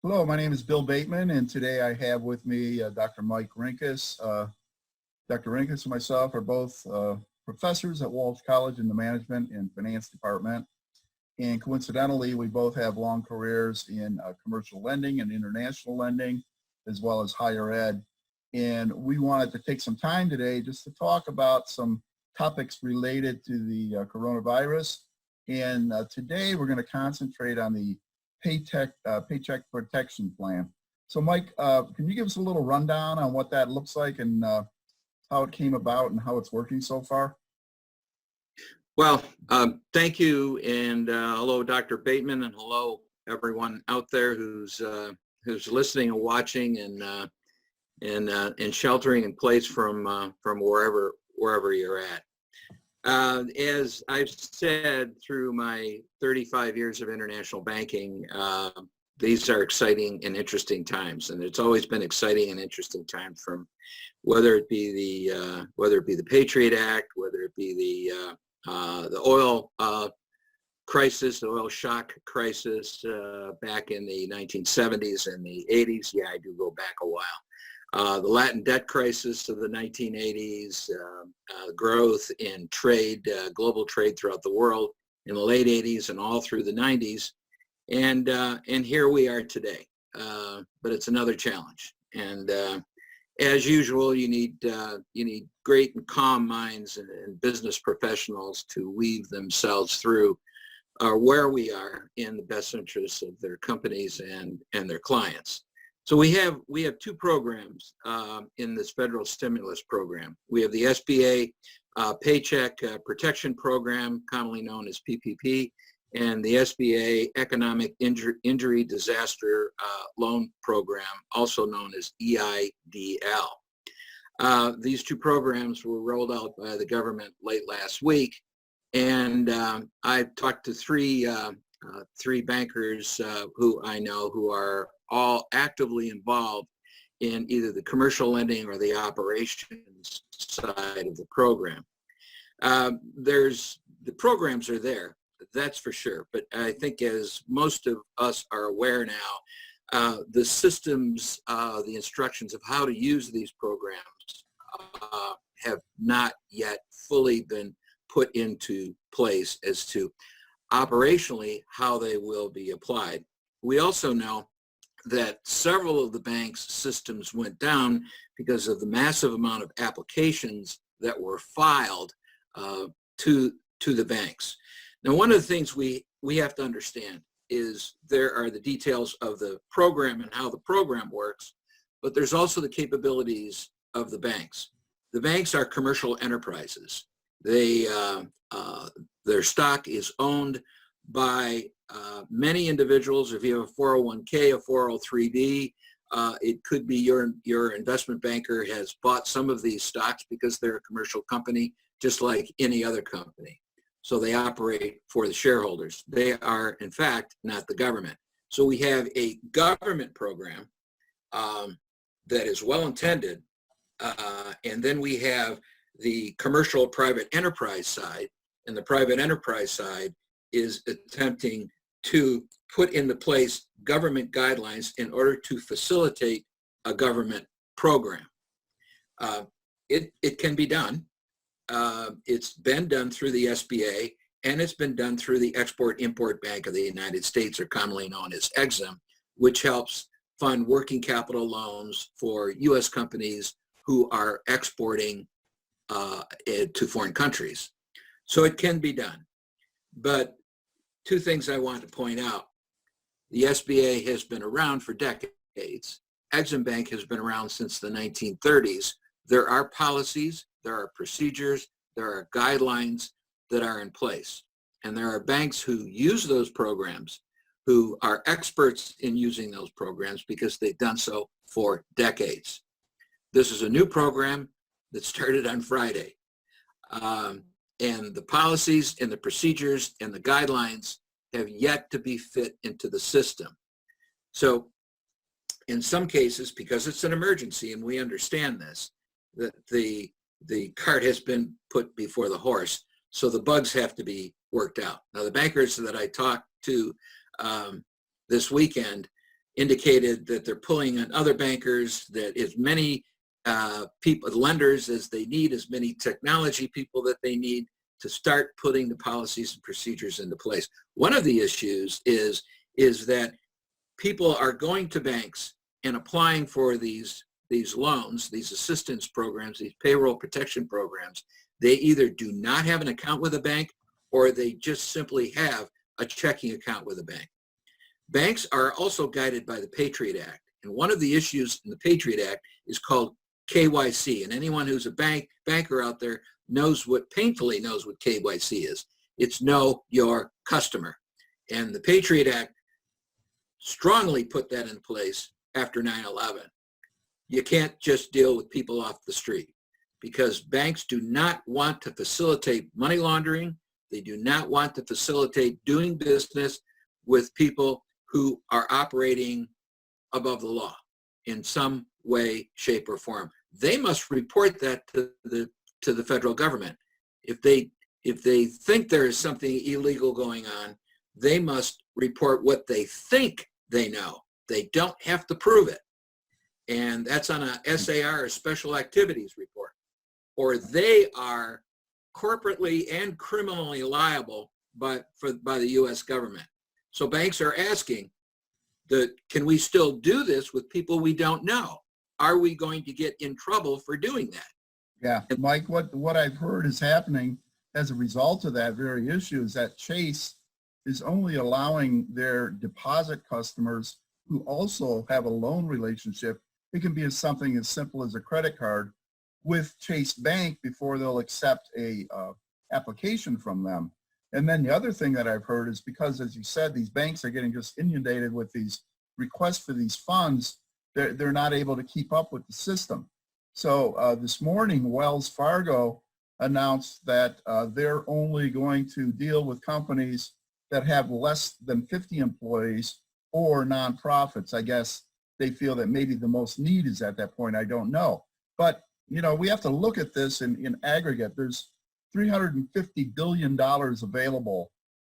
Hello, my name is Bill Bateman, and today I have with me Dr. Mike Rinkus. Dr. Rinkus and myself are both professors at Walsh College in the Management and Finance Department. And coincidentally, we both have long careers in commercial lending and international lending, as well as higher ed. And we wanted to take some time today just to talk about some topics related to the coronavirus. And today we're going to concentrate on the Paycheck Protection Plan. So Mike, can you give us a little rundown on what that looks like and how it came about and how it's working so far? Well, thank you, and hello, Dr. Bateman, and hello, everyone out there who's listening and watching and sheltering in place from wherever you're at. As I've said through my 35 years of international banking, these are exciting and interesting times, and it's always been exciting and interesting times. From whether it be the Patriot Act, whether it be the oil crisis, the oil shock crisis back in the 1970s and the 80s. Yeah, I do go back a while. The Latin debt crisis of the 1980s, growth in trade, global trade throughout the world in the late 80s and all through the 90s, and here we are today. But it's another challenge, and as usual, you need great and calm minds and business professionals to weave themselves through where we are in the best interests of their companies and their clients. So we have two programs in this federal stimulus program. We have the SBA Paycheck Protection Program, commonly known as PPP, and the SBA Economic Injury Disaster Loan Program, also known as EIDL. These two programs were rolled out by the government late last week, and I've talked to three bankers who I know who are all actively involved in either the commercial lending or the operations side of the program. The programs are there, that's for sure. But I think, as most of us are aware now, the systems, the instructions of how to use these programs have not yet fully been put into place as to operationally how they will be applied. We also know that several of the bank's systems went down because of the massive amount of applications that were filed to the banks. Now, one of the things we have to understand is there are the details of the program and how the program works, but there's also the capabilities of the banks. The banks are commercial enterprises. Their stock is owned by many individuals. If you have a 401k, a 403b, it could be your investment banker has bought some of these stocks because they're a commercial company, just like any other company. So they operate for the shareholders. They are, in fact, not the government. So we have a government program that is well intended, and then we have the commercial private enterprise side, and the private enterprise side is attempting to put into place government guidelines in order to facilitate a government program. It can be done. It's been done through the SBA, and it's been done through the Export-Import Bank of the United States, or commonly known as EXIM, which helps fund working capital loans for U.S. companies who are exporting to foreign countries. So it can be done. But two things I want to point out. The SBA has been around for decades. Exim Bank has been around since the 1930s. There are policies, there are procedures, there are guidelines that are in place. And there are banks who use those programs, who are experts in using those programs because they've done so for decades. This is a new program that started on Friday. And the policies and the procedures and the guidelines have yet to be fit into the system. So in some cases, because it's an emergency, and we understand this, that the cart has been put before the horse, so the bugs have to be worked out. Now, the bankers that I talked to this weekend indicated that they're pulling on other bankers, that as many people, lenders as they need, as many technology people that they need to start putting the policies and procedures into place. One of the issues is that people are going to banks and applying for these loans, these assistance programs, these payroll protection programs. They either do not have an account with a bank, or they just simply have a checking account with a bank. Banks are also guided by the Patriot Act. And one of the issues in the Patriot Act is called KYC. And anyone who's a banker out there painfully knows what KYC is. It's know your customer. And the Patriot Act strongly put that in place after 9/11. You can't just deal with people off the street, because banks do not want to facilitate money laundering. They do not want to facilitate doing business with people who are operating above the law in some way, shape, or form. They must report that to the federal government. If they think there is something illegal going on, they must report what they think they know. They don't have to prove it. And that's on a SAR, a special activities report. Or they are corporately and criminally liable by the U.S. government. So banks are asking, can we still do this with people we don't know? Are we going to get in trouble for doing that? Yeah, Mike, what I've heard is happening as a result of that very issue is that Chase is only allowing their deposit customers who also have a loan relationship. It can be something as simple as a credit card with Chase Bank before they'll accept a application from them. And then the other thing that I've heard is because, as you said, these banks are getting just inundated with these requests for these funds, they're not able to keep up with the system. So this morning, Wells Fargo announced that they're only going to deal with companies that have less than 50 employees or nonprofits. I guess they feel that maybe the most need is at that point. I don't know. But, you know, we have to look at this in aggregate. There's $350 billion available.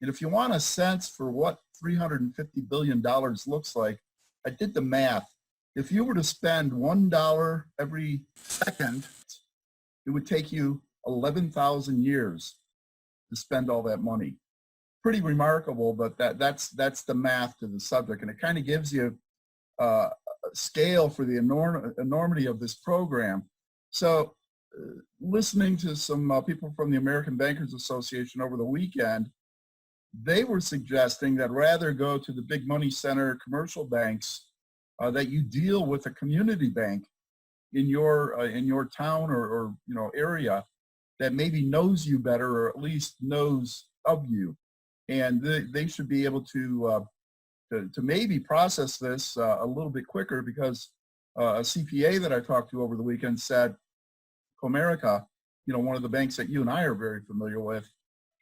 And if you want a sense for what $350 billion looks like, I did the math. If you were to spend $1 every second, it would take you 11,000 years to spend all that money. Pretty remarkable, but that's the math to the subject. And it kind of gives you a scale for the enormity of this program. So listening to some people from the American Bankers Association over the weekend, they were suggesting that rather go to the big money center commercial banks, that you deal with a community bank in your town or area that maybe knows you better, or at least knows of you, and they should be able to maybe process this a little bit quicker, because a CPA that I talked to over the weekend said Comerica, one of the banks that you and I are very familiar with,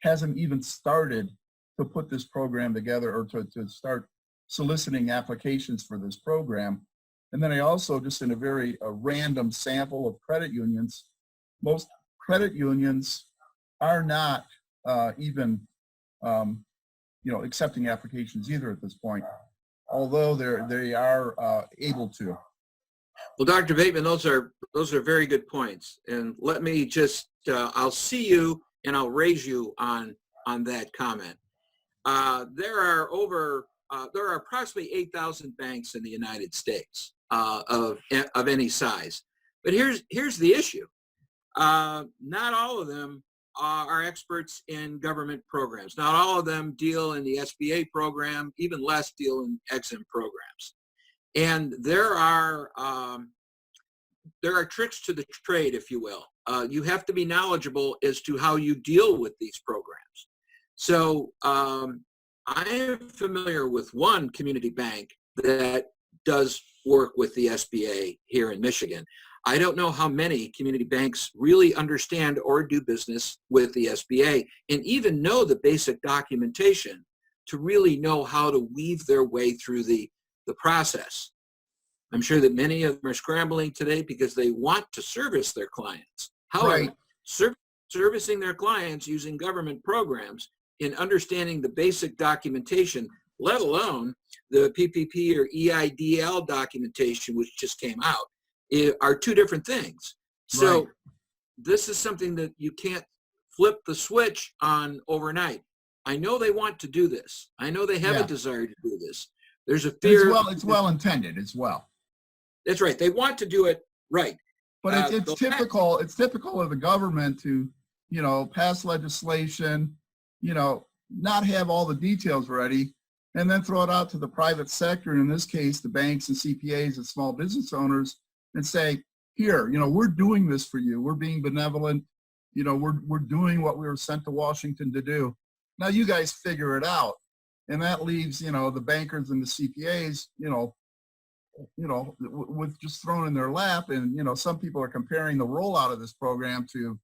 hasn't even started to put this program together, or to start soliciting applications for this program. And then I also, just in a very random sample of credit unions, most credit unions are not even accepting applications either at this point, although they are able to. Well, Dr. Bateman, those are very good points. And let me just, I'll see you and I'll raise you on that comment. There are approximately 8,000 banks in the United States of any size. But here's the issue. Not all of them are experts in government programs. Not all of them deal in the SBA program, even less deal in EXIM programs. And there are tricks to the trade, if you will. You have to be knowledgeable as to how you deal with these programs. So I am familiar with one community bank that does work with the SBA here in Michigan. I don't know how many community banks really understand or do business with the SBA and even know the basic documentation to really know how to weave their way through the process. I'm sure that many of them are scrambling today because they want to service their clients. However, right. Servicing their clients using government programs in understanding the basic documentation let alone the PPP or EIDL documentation, which just came out, are two different things. So Right. this is something that you can't flip the switch on overnight. I know they want to do this. I know they have a Yeah. desire to do this. There's a And fear. it's well intended as well. That's right. They want to do it right. But it's typical of the government to, pass legislation, not have all the details ready, and then throw it out to the private sector, and in this case, the banks and CPAs and small business owners, and say, here, we're doing this for you. We're being benevolent. We're doing what we were sent to Washington to do. Now you guys figure it out. And that leaves, the bankers and the CPAs, with just thrown in their lap. And, some people are comparing the rollout of this program to,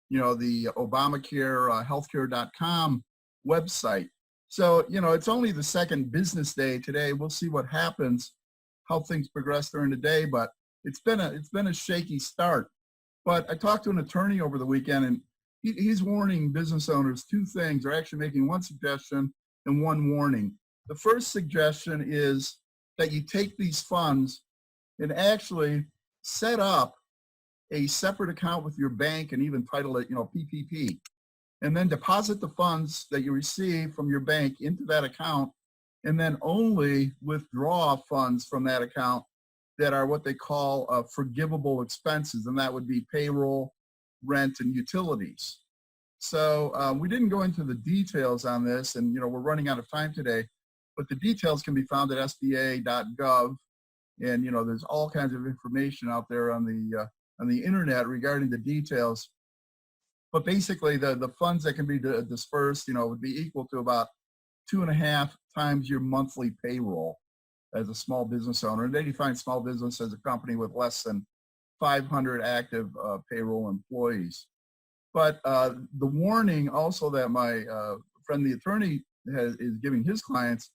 the Obamacare, healthcare.com website. So, it's only the second business day today. We'll see what happens, how things progress during the day, but it's been a shaky start. But I talked to an attorney over the weekend, and he's warning business owners two things. They're actually making one suggestion and one warning. The first suggestion is that you take these funds and actually set up a separate account with your bank and even title it, PPP, and then deposit the funds that you receive from your bank into that account, and then only withdraw funds from that account that are what they call forgivable expenses, and that would be payroll, rent, and utilities. So we didn't go into the details on this, and we're running out of time today, but the details can be found at sba.gov, and there's all kinds of information out there on the internet regarding the details. But basically, the funds that can be dispersed, would be equal to about 2.5 times your monthly payroll as a small business owner. And they define small business as a company with less than 500 active payroll employees. But the warning also that my friend, the attorney, is giving his clients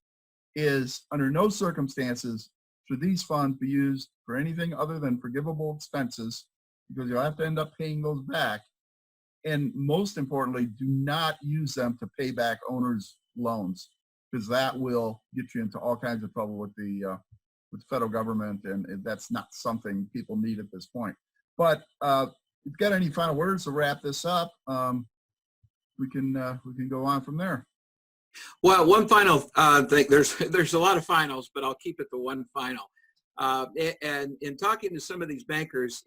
is under no circumstances should these funds be used for anything other than forgivable expenses, because you'll have to end up paying those back. And most importantly, do not use them to pay back owners' loans, because that will get you into all kinds of trouble with the federal government, and that's not something people need at this point. But if you've got any final words to wrap this up, we can go on from there. Well, one final thing. There's a lot of finals, but I'll keep it to one final. And in talking to some of these bankers,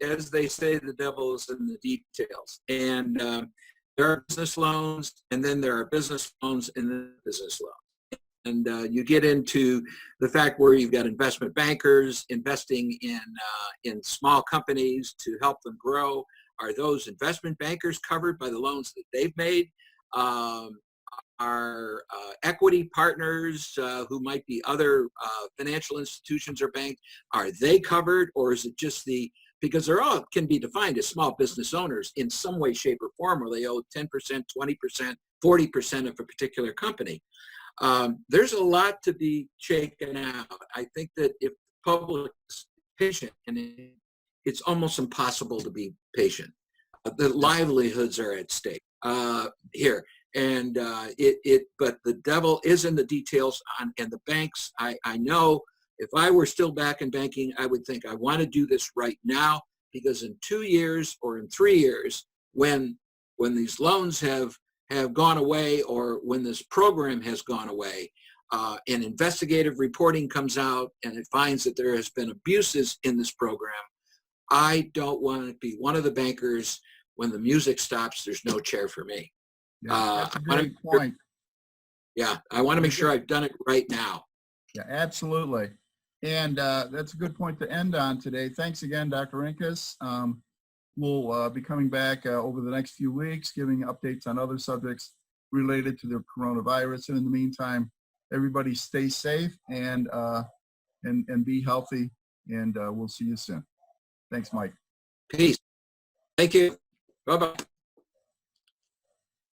as they say, the devil is in the details. And there are business loans, and then there are business loans, and then business loans. And you get into the fact where you've got investment bankers investing in small companies to help them grow. Are those investment bankers covered by the loans that they've made? Are equity partners who might be other financial institutions or banks, are they covered? Or is it just because they're all can be defined as small business owners in some way, shape, or form, where they owe 10%, 20%, 40% of a particular company. There's a lot to be shaken out. I think that if the public is patient, and it's almost impossible to be patient. The livelihoods are at stake here. And but the devil is in the details and the banks. I know if I were still back in banking, I would think I want to do this right now, because in 2 years or in 3 years, when these loans have gone away, or when this program has gone away, and investigative reporting comes out and it finds that there has been abuses in this program, I don't want to be one of the bankers. When the music stops, there's no chair for me. Yeah, that's a great point. Yeah, I want to make sure I've done it right now. Yeah, absolutely. And that's a good point to end on today. Thanks again, Dr. Rinkus. We'll be coming back over the next few weeks, giving updates on other subjects related to the coronavirus. And in the meantime, everybody stay safe and be healthy. And we'll see you soon. Thanks, Mike. Peace. Thank you. Bye-bye.